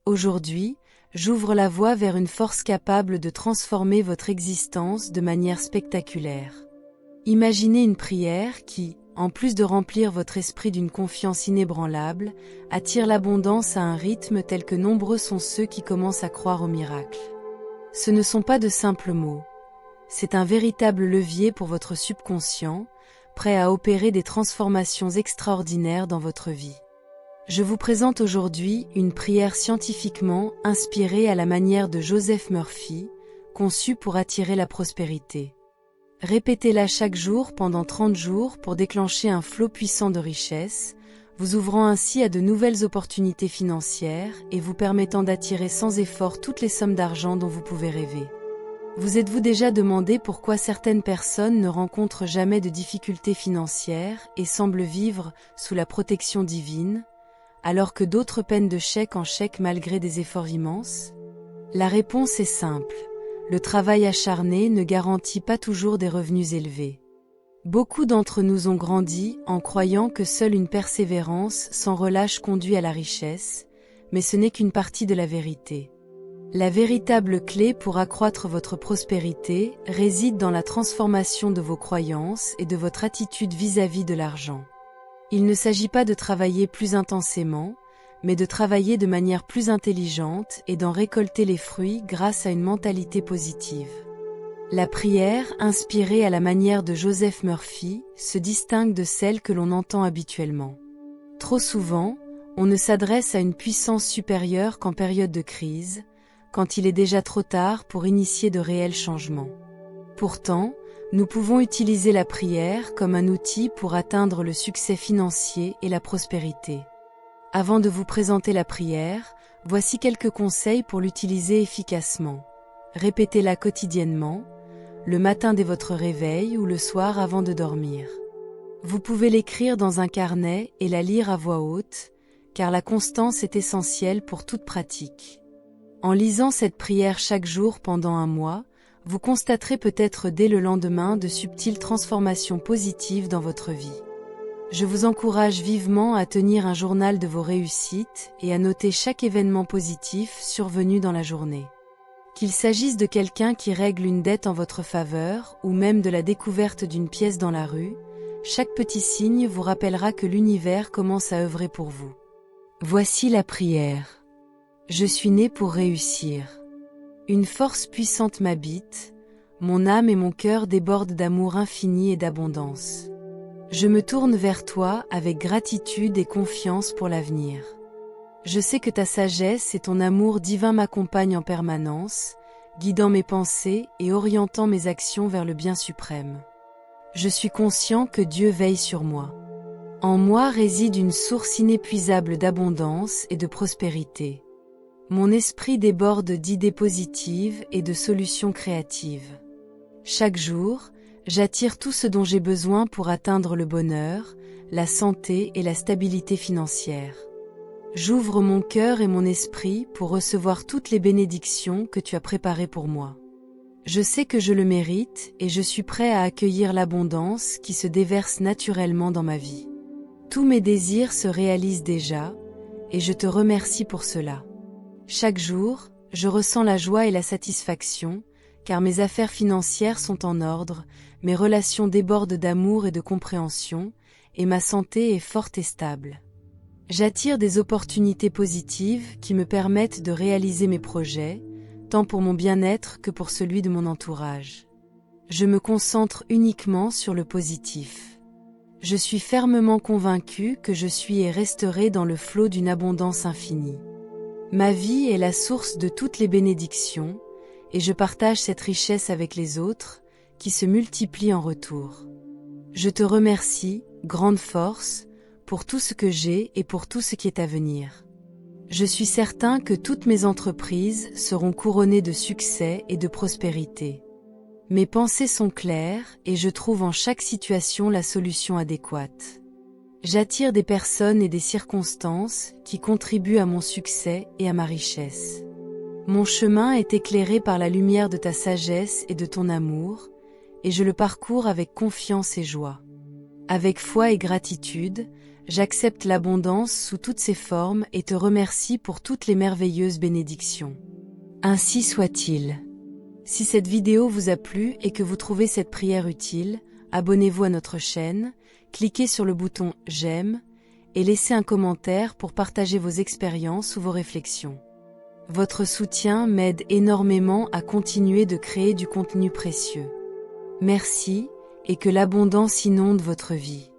Aujourd'hui, j'ouvre la voie vers une force capable de transformer votre existence de manière spectaculaire. Imaginez une prière qui, en plus de remplir votre esprit d'une confiance inébranlable, attire l'abondance à un rythme tel que nombreux sont ceux qui commencent à croire au miracle. Ce ne sont pas de simples mots. C'est un véritable levier pour votre subconscient, prêt à opérer des transformations extraordinaires dans votre vie. Je vous présente aujourd'hui une prière scientifiquement inspirée à la manière de Joseph Murphy, conçue pour attirer la prospérité. Répétez-la chaque jour pendant 30 jours pour déclencher un flot puissant de richesse, vous ouvrant ainsi à de nouvelles opportunités financières et vous permettant d'attirer sans effort toutes les sommes d'argent dont vous pouvez rêver. Vous êtes-vous déjà demandé pourquoi certaines personnes ne rencontrent jamais de difficultés financières et semblent vivre sous la protection divine, alors que d'autres peinent de chèque en chèque malgré des efforts immenses? La réponse est simple. Le travail acharné ne garantit pas toujours des revenus élevés. Beaucoup d'entre nous ont grandi en croyant que seule une persévérance sans relâche conduit à la richesse, mais ce n'est qu'une partie de la vérité. La véritable clé pour accroître votre prospérité réside dans la transformation de vos croyances et de votre attitude vis-à-vis de l'argent. Il ne s'agit pas de travailler plus intensément, mais de travailler de manière plus intelligente et d'en récolter les fruits grâce à une mentalité positive. La prière, inspirée à la manière de Joseph Murphy, se distingue de celle que l'on entend habituellement. Trop souvent, on ne s'adresse à une puissance supérieure qu'en période de crise, quand il est déjà trop tard pour initier de réels changements. Pourtant, nous pouvons utiliser la prière comme un outil pour atteindre le succès financier et la prospérité. Avant de vous présenter la prière, voici quelques conseils pour l'utiliser efficacement. Répétez-la quotidiennement, le matin dès votre réveil ou le soir avant de dormir. Vous pouvez l'écrire dans un carnet et la lire à voix haute, car la constance est essentielle pour toute pratique. En lisant cette prière chaque jour pendant un mois, vous constaterez peut-être dès le lendemain de subtiles transformations positives dans votre vie. Je vous encourage vivement à tenir un journal de vos réussites et à noter chaque événement positif survenu dans la journée. Qu'il s'agisse de quelqu'un qui règle une dette en votre faveur ou même de la découverte d'une pièce dans la rue, chaque petit signe vous rappellera que l'univers commence à œuvrer pour vous. Voici la prière. Je suis né pour réussir. Une force puissante m'habite, mon âme et mon cœur débordent d'amour infini et d'abondance. Je me tourne vers toi avec gratitude et confiance pour l'avenir. Je sais que ta sagesse et ton amour divin m'accompagnent en permanence, guidant mes pensées et orientant mes actions vers le bien suprême. Je suis conscient que Dieu veille sur moi. En moi réside une source inépuisable d'abondance et de prospérité. Mon esprit déborde d'idées positives et de solutions créatives. Chaque jour, j'attire tout ce dont j'ai besoin pour atteindre le bonheur, la santé et la stabilité financière. J'ouvre mon cœur et mon esprit pour recevoir toutes les bénédictions que tu as préparées pour moi. Je sais que je le mérite et je suis prêt à accueillir l'abondance qui se déverse naturellement dans ma vie. Tous mes désirs se réalisent déjà, et je te remercie pour cela. Chaque jour, je ressens la joie et la satisfaction, car mes affaires financières sont en ordre, mes relations débordent d'amour et de compréhension, et ma santé est forte et stable. J'attire des opportunités positives qui me permettent de réaliser mes projets, tant pour mon bien-être que pour celui de mon entourage. Je me concentre uniquement sur le positif. Je suis fermement convaincu que je suis et resterai dans le flot d'une abondance infinie. Ma vie est la source de toutes les bénédictions, et je partage cette richesse avec les autres, qui se multiplient en retour. Je te remercie, grande force, pour tout ce que j'ai et pour tout ce qui est à venir. Je suis certain que toutes mes entreprises seront couronnées de succès et de prospérité. Mes pensées sont claires et je trouve en chaque situation la solution adéquate. J'attire des personnes et des circonstances qui contribuent à mon succès et à ma richesse. Mon chemin est éclairé par la lumière de ta sagesse et de ton amour, et je le parcours avec confiance et joie. Avec foi et gratitude, j'accepte l'abondance sous toutes ses formes et te remercie pour toutes les merveilleuses bénédictions. Ainsi soit-il. Si cette vidéo vous a plu et que vous trouvez cette prière utile, abonnez-vous à notre chaîne, cliquez sur le bouton « J'aime » et laissez un commentaire pour partager vos expériences ou vos réflexions. Votre soutien m'aide énormément à continuer de créer du contenu précieux. Merci et que l'abondance inonde votre vie.